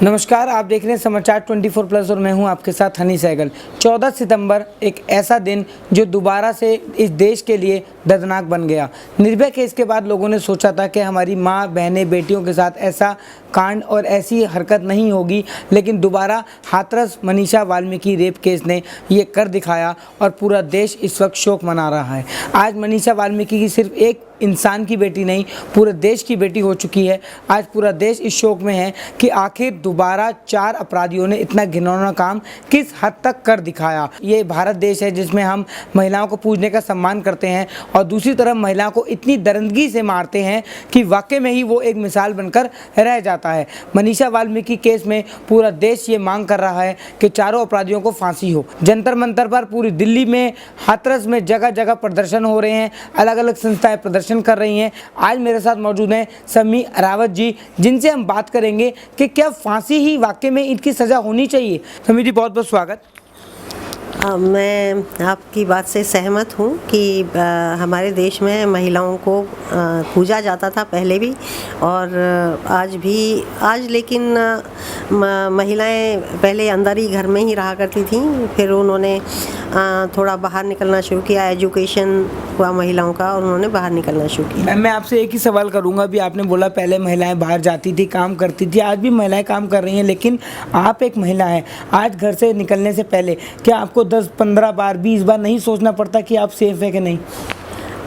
नमस्कार, आप देख रहे हैं समाचार 24+ और मैं हूं आपके साथ हनी सहगल। 14 सितंबर एक ऐसा दिन जो दोबारा से इस देश के लिए दर्दनाक बन गया। निर्भया केस के बाद लोगों ने सोचा था कि हमारी माँ, बहनें, बेटियों के साथ ऐसा कांड और ऐसी हरकत नहीं होगी, लेकिन दोबारा हाथरस मनीषा वाल्मीकि रेप केस ने ये कर दिखाया और पूरा देश इस वक्त शोक मना रहा है। आज मनीषा वाल्मीकि की सिर्फ एक इंसान की बेटी नहीं, पूरे देश की बेटी हो चुकी है। आज पूरा देश इस शोक में है कि आखिर दोबारा 4 अपराधियों ने इतना घिनौना काम किस हद तक कर दिखाया। ये भारत देश है जिसमें हम महिलाओं को पूजने का सम्मान करते हैं और दूसरी तरफ महिलाओं को इतनी दरिंदगी से मारते हैं कि वाकई में ही वो एक मिसाल बनकर रह जाता है। मनीषा वाल्मीकि केस में पूरा देश ये मांग कर रहा है कि चारों अपराधियों को फांसी हो। जंतर मंतर पर पूरी दिल्ली में, हाथरस में जगह जगह प्रदर्शन हो रहे हैं, अलग अलग संस्थाएं प्रदर्शन कर रही हैं। आज मेरे साथ मौजूद हैं समी अरावत जी, जिनसे हम बात करेंगे कि क्या फांसी ही वाकई में इनकी सजा होनी चाहिए। समी जी, बहुत बहुत स्वागत। मैं आपकी बात से सहमत हूँ कि हमारे देश में महिलाओं को पूजा जाता था पहले भी और आज लेकिन महिलाएं पहले अंदर ही घर में ही रहा करती थीं, फिर उन्होंने थोड़ा बाहर निकलना शुरू किया। एजुकेशन हुआ महिलाओं का और उन्होंने बाहर निकलना शुरू किया। मैं आपसे एक ही सवाल करूंगा। अभी आपने बोला पहले महिलाएं बाहर जाती थी, काम करती थी, आज भी महिलाएं काम कर रही हैं, लेकिन आप एक महिला हैं। आज घर से निकलने से पहले क्या आपको 10-15 बार, 20 बार नहीं सोचना पड़ता कि आप सेफ है कि नहीं?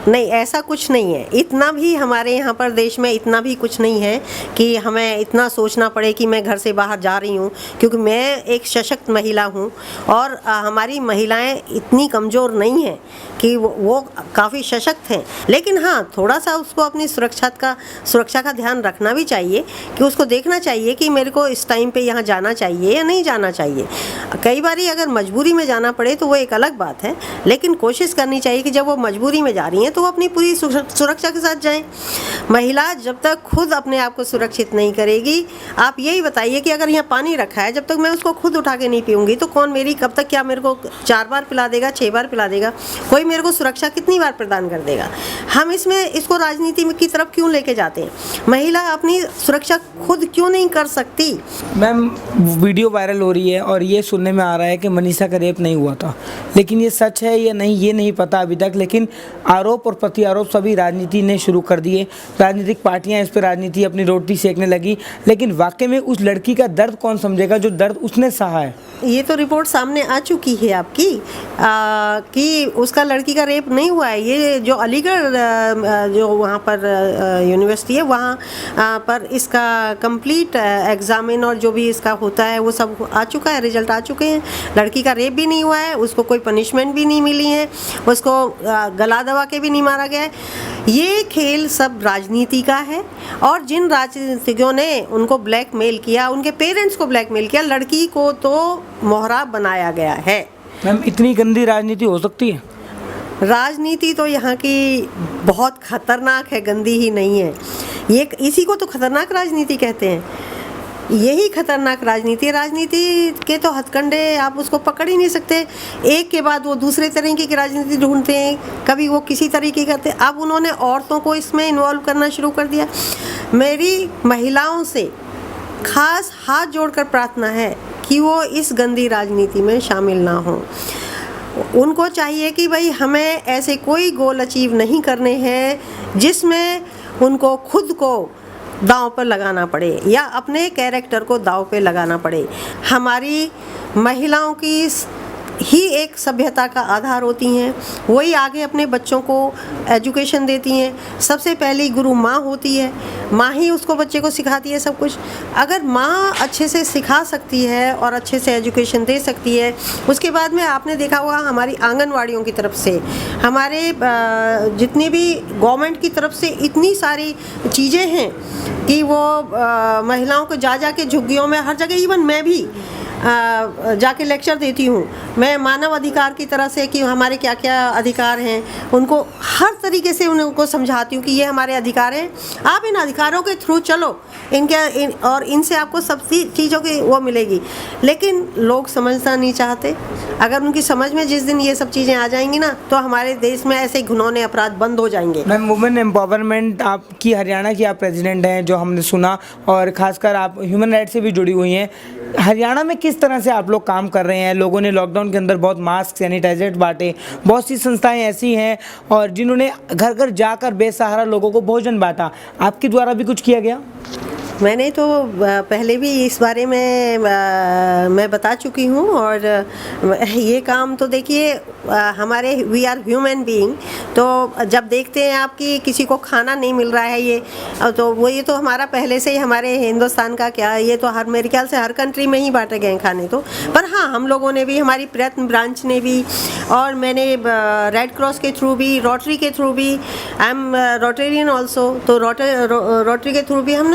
नहीं, ऐसा कुछ नहीं है। इतना भी हमारे यहाँ पर देश में इतना भी कुछ नहीं है कि हमें इतना सोचना पड़े कि मैं घर से बाहर जा रही हूँ, क्योंकि मैं एक सशक्त महिला हूँ और हमारी महिलाएं इतनी कमज़ोर नहीं हैं कि वो काफ़ी सशक्त हैं। लेकिन हाँ, थोड़ा सा उसको अपनी सुरक्षा का ध्यान रखना भी चाहिए कि उसको देखना चाहिए कि मेरे को इस टाइम पे यहाँ जाना चाहिए या नहीं जाना चाहिए। कई बार अगर मजबूरी में जाना पड़े तो वो एक अलग बात है, लेकिन कोशिश करनी चाहिए कि जब वो मजबूरी में जा रही हैं तो वो अपनी पूरी सुरक्षा के साथ जाएं। महिला जब तक खुद अपने आप को सुरक्षित नहीं करेगी, आप यही बताइए कि अगर यहाँ पानी रखा है, जब तक मैं उसको खुद उठा के नहीं पीऊँगी तो कौन मेरी कब तक, क्या मेरे को 4 बार पिला देगा, 6 बार पिला देगा? कोई मेरे को सुरक्षा कितनी बार प्रदान कर देगा? हम इसको राजनीति की तरफ क्यों लेके जाते हैं? महिला अपनी सुरक्षा खुद क्यों नहीं कर सकती? मैम, वीडियो वायरल हो रही है और ये सुनने में आ रहा है कि मनीषा का रेप नहीं हुआ था, लेकिन ये सच है या नहीं ये नहीं पता अभी तक। लेकिन आरोप और प्रति आरोप सभी राजनीति ने शुरू कर दिए। राजनीतिक पार्टियां इस पर राजनीति अपनी रोटी सेकने लगी, लेकिन वाकई में उस लड़की का दर्द कौन समझेगा जो दर्द उसने सहा है? ये तो रिपोर्ट सामने आ चुकी है आपकी कि उसका लड़की का रेप नहीं हुआ है। ये जो अलीगढ़ जो वहाँ पर यूनिवर्सिटी है, वहाँ पर इसका कंप्लीट एग्जामिन और जो भी इसका होता है वो सब आ चुका है, रिजल्ट आ चुके हैं। लड़की का रेप भी नहीं हुआ है, उसको कोई पनिशमेंट भी नहीं मिली है, उसको गला दबा के भी नहीं मारा गया है। ये खेल सब राजनीति का है और जिन राजनीतिज्ञों ने उनको ब्लैकमेल किया, उनके पेरेंट्स को ब्लैकमेल किया, लड़की को तो मोहरा बनाया गया है। मैम, इतनी गंदी राजनीति हो सकती है? राजनीति तो यहाँ की बहुत खतरनाक है, गंदी ही नहीं है। ये इसी को तो खतरनाक राजनीति कहते हैं। यही खतरनाक राजनीति है। राजनीति के तो हथकंडे आप उसको पकड़ ही नहीं सकते। एक के बाद वो दूसरे तरीके की राजनीति ढूंढते हैं, कभी वो किसी तरीके करते हैं। अब उन्होंने औरतों को इसमें इन्वॉल्व करना शुरू कर दिया। मेरी महिलाओं से खास हाथ जोड़कर प्रार्थना है कि वो इस गंदी राजनीति में शामिल ना हो। उनको चाहिए कि भाई हमें ऐसे कोई गोल अचीव नहीं करने हैं जिसमें उनको खुद को दांव पर लगाना पड़े या अपने कैरेक्टर को दांव पे लगाना पड़े। हमारी महिलाओं की ही एक सभ्यता का आधार होती हैं, वही आगे अपने बच्चों को एजुकेशन देती हैं। सबसे पहली गुरु माँ होती है, माँ ही उसको बच्चे को सिखाती है सब कुछ। अगर माँ अच्छे से सिखा सकती है और अच्छे से एजुकेशन दे सकती है, उसके बाद में आपने देखा होगा हमारी आंगनवाड़ियों की तरफ से, हमारे जितनी भी गवर्नमेंट की तरफ से इतनी सारी चीज़ें हैं कि वो महिलाओं को जा के झुग्गियों में, हर जगह, इवन मैं भी जाके लेक्चर देती हूँ। मैं मानव अधिकार की तरह से कि हमारे क्या क्या अधिकार हैं उनको हर तरीके से उनको समझाती हूँ कि ये हमारे अधिकार हैं, आप इन अधिकारों के थ्रू चलो, और इनसे आपको सब चीज़ों की वो मिलेगी। लेकिन लोग समझना नहीं चाहते। अगर उनकी समझ में जिस दिन ये सब चीज़ें आ जाएंगी ना, तो हमारे देश में ऐसे घिनौने अपराध बंद हो जाएंगे। मैम, वुमेन एम्पावरमेंट आपकी हरियाणा की आप प्रेसिडेंट हैं, जो हमने सुना, और खासकर आप ह्यूमन राइट्स से भी जुड़ी हुई हैं। हरियाणा में किस तरह से आप लोग काम कर रहे हैं? लोगों ने लॉकडाउन के अंदर बहुत मास्क, सैनिटाइजर बांटे, बहुत सी संस्थाएं ऐसी हैं और जिन्होंने घर घर जाकर बेसहारा लोगों को भोजन बांटा। आपके द्वारा भी कुछ किया गया? मैंने तो पहले भी इस बारे में मैं बता चुकी हूँ, और ये काम तो देखिए हमारे वी आर ह्यूमन बीइंग, तो जब देखते हैं आप कि किसी को खाना नहीं मिल रहा है, ये तो हमारा पहले से ही हमारे हिंदुस्तान का क्या, ये तो हर मेरे ख्याल से हर कंट्री में ही बांटे गए खाने तो। पर हाँ, हम लोगों ने भी, हमारी प्रयत्न ब्रांच ने भी, और मैंने रेड क्रॉस के थ्रू भी, रोटरी के थ्रू भी, आई एम रोटेरियन ऑल्सो, तो रोटरी के थ्रू भी हम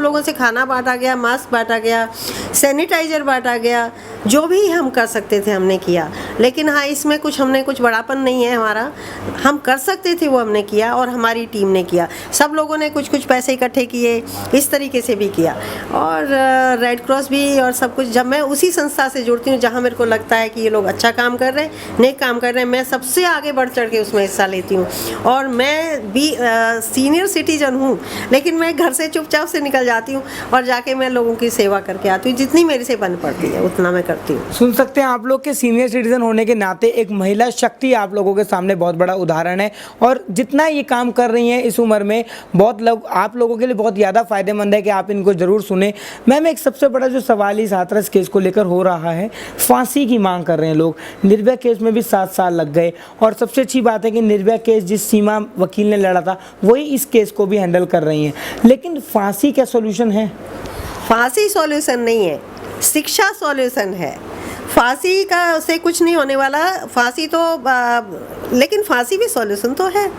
लोगों से खाना बांटा गया, मास्क बांटा गया, सैनिटाइजर बांटा गया, जो भी हम कर सकते थे हमने किया। लेकिन हाँ, इसमें हमने कुछ बड़ापन नहीं है हमारा, हम कर सकते थे वो हमने किया, और हमारी टीम ने किया। सब लोगों ने कुछ कुछ पैसे इकट्ठे किए, इस तरीके से भी किया। और रेड क्रॉस भी और सब कुछ, जब मैं उसी संस्था से जुड़ती हूँ जहाँ मेरे को लगता है कि ये लोग अच्छा काम कर रहे हैं, नेक काम कर रहे हैं, मैं सबसे आगे बढ़ चढ़ के उसमें हिस्सा लेती हूँ। और मैं भी सीनियर सिटीजन हूँ, लेकिन मैं घर से चुपचाप से निकल जाती हूँ और जाके मैं लोगों की सेवा करके आती हूँ। जितनी मेरे से बन पड़ती है उतना मैं करती हूँ। सुन सकते हैं, आप लोग के सीनियर सिटीजन होने के नाते एक महिला शक्ति आप लोगों के सामने बहुत बड़ा उदाहरण है, और जितना ये काम कर रही हैं इस उम्र में, बहुत लोग आप लोगों के लिए बहुत ज़्यादा फायदेमंद है कि आप इनको ज़रूर सुने। मैम, एक सबसे बड़ा जो सवाल इस हाथरस केस को लेकर हो रहा है, फांसी की मांग कर रहे हैं लोग। निर्भया केस में भी 7 साल लग गए, और सबसे अच्छी बात है कि निर्भया केस जिस सीमा वकील ने लड़ा था, वही इस केस को भी हैंडल कर रही हैं। लेकिन फांसी क्या सॉल्यूशन है? फांसी सॉल्यूशन नहीं है, शिक्षा सॉल्यूशन है। फांसी का से कुछ नहीं होने वाला, फांसी तो लेकिन फांसी भी सॉल्यूशन तो है।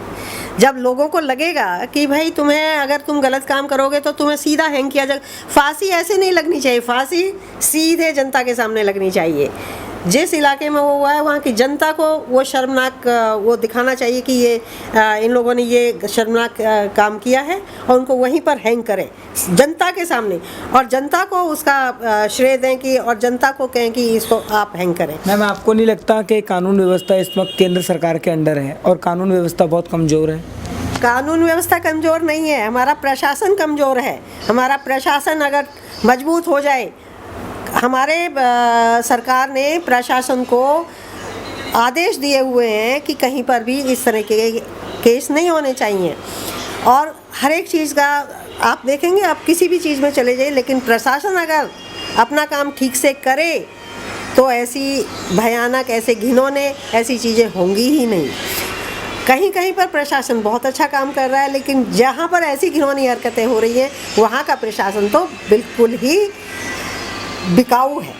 जब लोगों को लगेगा कि भाई तुम्हें, अगर तुम गलत काम करोगे तो तुम्हें सीधा हैंग किया जाएगा। फांसी ऐसे नहीं लगनी चाहिए, फांसी सीधे जनता के सामने लगनी चाहिए। जिस इलाके में वो हुआ है वहाँ की जनता को वो शर्मनाक वो दिखाना चाहिए कि ये इन लोगों ने ये शर्मनाक काम किया है, और उनको वहीं पर हैंग करें जनता के सामने, और जनता को उसका श्रेय दें कि, और जनता को कहें कि इसको आप हैंग करें। मैम, आपको नहीं लगता कि कानून व्यवस्था इस वक्त केंद्र सरकार के अंडर है और कानून व्यवस्था बहुत कमज़ोर है? कानून व्यवस्था कमज़ोर नहीं है, हमारा प्रशासन कमज़ोर है। हमारा प्रशासन अगर मजबूत हो जाए, हमारे सरकार ने प्रशासन को आदेश दिए हुए हैं कि कहीं पर भी इस तरह के केस नहीं होने चाहिए, और हर एक चीज़ का आप देखेंगे, आप किसी भी चीज़ में चले जाइए, लेकिन प्रशासन अगर अपना काम ठीक से करे तो ऐसी भयानक, ऐसे घिनौने ऐसी चीज़ें होंगी ही नहीं। कहीं कहीं पर प्रशासन बहुत अच्छा काम कर रहा है, लेकिन जहाँ पर ऐसी घिनौनी हरकतें हो रही हैं वहाँ का प्रशासन तो बिल्कुल ही बिकाऊ है।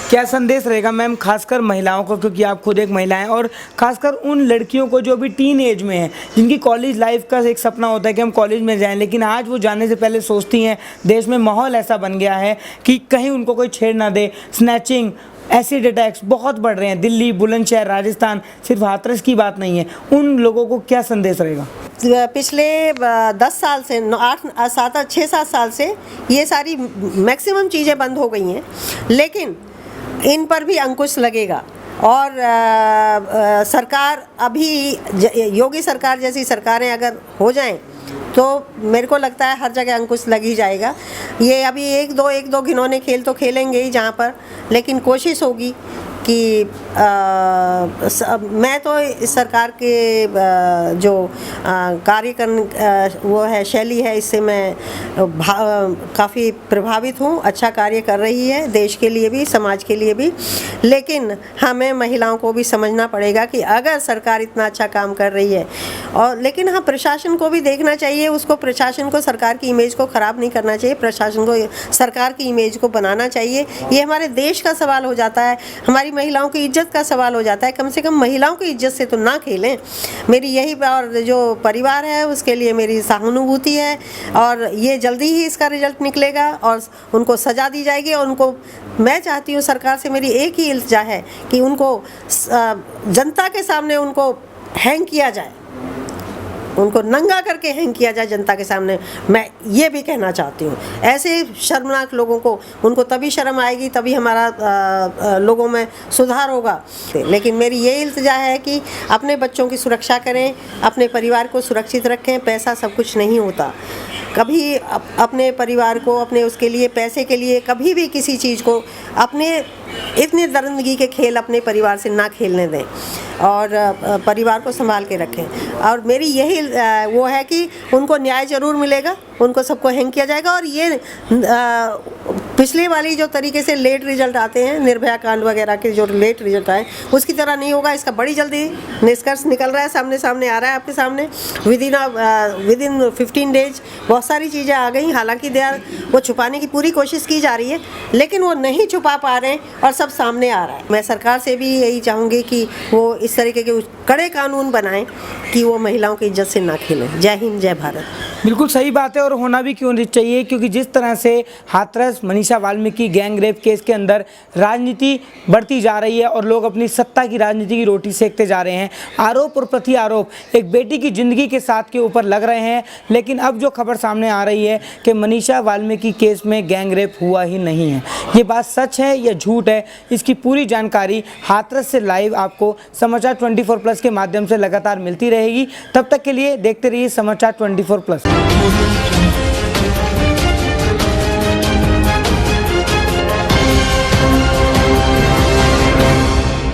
क्या संदेश रहेगा मैम, खासकर महिलाओं को, क्योंकि आप खुद एक महिला हैं, और खासकर उन लड़कियों को जो अभी टीन एज में हैं, जिनकी कॉलेज लाइफ का एक सपना होता है कि हम कॉलेज में जाएं, लेकिन आज वो जाने से पहले सोचती हैं, देश में माहौल ऐसा बन गया है कि कहीं उनको कोई छेड़ ना दे। स्नैचिंग, एसिड अटैक्स बहुत बढ़ रहे हैं, दिल्ली, बुलंदशहर, राजस्थान, सिर्फ हाथरस की बात नहीं है। उन लोगों को क्या संदेश रहेगा? पिछले 10 साल से 6-7 साल से ये सारी मैक्सिमम चीज़ें बंद हो गई हैं, लेकिन इन पर भी अंकुश लगेगा। और सरकार, अभी योगी सरकार जैसी सरकारें अगर हो जाएं तो मेरे को लगता है हर जगह अंकुश लग ही जाएगा। ये अभी एक दो घिनौने खेल तो खेलेंगे ही जहाँ पर, लेकिन कोशिश होगी कि मैं तो इस सरकार के जो कार्य करने वो है शैली है, इससे मैं काफ़ी प्रभावित हूँ। अच्छा कार्य कर रही है देश के लिए भी, समाज के लिए भी, लेकिन हमें महिलाओं को भी समझना पड़ेगा कि अगर सरकार इतना अच्छा काम कर रही है, और लेकिन हाँ, प्रशासन को भी देखना चाहिए, उसको, प्रशासन को सरकार की इमेज को ख़राब नहीं करना चाहिए, प्रशासन को सरकार की इमेज को बनाना चाहिए। ये हमारे देश का सवाल हो जाता है। हमारी महिलाओं की इज्जत इज्जत का सवाल हो जाता है। कम से कम महिलाओं की इज्जत से तो ना खेलें। मेरी यही, और जो परिवार है उसके लिए मेरी सहानुभूति है, और ये जल्दी ही इसका रिजल्ट निकलेगा और उनको सजा दी जाएगी। और उनको, मैं चाहती हूँ, सरकार से मेरी एक ही इल्तिजा है कि उनको जनता के सामने उनको हैंग किया जाए, उनको नंगा करके हैंग किया जाए जनता के सामने। मैं ये भी कहना चाहती हूँ, ऐसे शर्मनाक लोगों को, उनको तभी शर्म आएगी, तभी हमारा लोगों में सुधार होगा। लेकिन मेरी ये इल्तिजा है कि अपने बच्चों की सुरक्षा करें, अपने परिवार को सुरक्षित रखें। पैसा सब कुछ नहीं होता। कभी अपने परिवार को, अपने उसके लिए, पैसे के लिए कभी भी किसी चीज़ को, अपने इतने दरिंदगी के खेल अपने परिवार से ना खेलने दें और परिवार को संभाल के रखें। और मेरी यही वो है कि उनको न्याय ज़रूर मिलेगा, उनको सबको हैंग किया जाएगा। और ये पिछले वाली जो तरीके से लेट रिजल्ट आते हैं, निर्भया कांड वगैरह के जो लेट रिजल्ट आए, उसकी तरह नहीं होगा। इसका बड़ी जल्दी निष्कर्ष निकल रहा है, सामने आ रहा है आपके सामने। विद इन 15 डेज बहुत सारी चीज़ें आ गई। हालांकि वो छुपाने की पूरी कोशिश की जा रही है, लेकिन वो नहीं छुपा पा रहे हैं और सब सामने आ रहा है। मैं सरकार से भी यही चाहूँगी कि वो इस तरीके के कड़े कानून बनाएं कि वो महिलाओं की इज्जत से ना खेलें। जय हिंद, जय भारत। बिल्कुल सही बात है, और होना भी क्यों नहीं चाहिए, क्योंकि जिस तरह से Hathras Manisha Valmiki gang rape case के अंदर राजनीति बढ़ती जा रही है और लोग अपनी सत्ता की राजनीति की रोटी सेकते जा रहे हैं, आरोप और प्रति आरोप एक बेटी की जिंदगी के साथ के ऊपर लग रहे हैं। लेकिन अब जो खबर सामने आ रही है कि मनीषा वाल्मीकि केस में गैंग रेप हुआ ही नहीं है, ये बात सच है या झूठ है, इसकी पूरी जानकारी हाथरस से लाइव आपको समाचार 24+ के माध्यम से लगातार मिलती रहेगी। तब तक के लिए देखते रहिए समाचार 24+।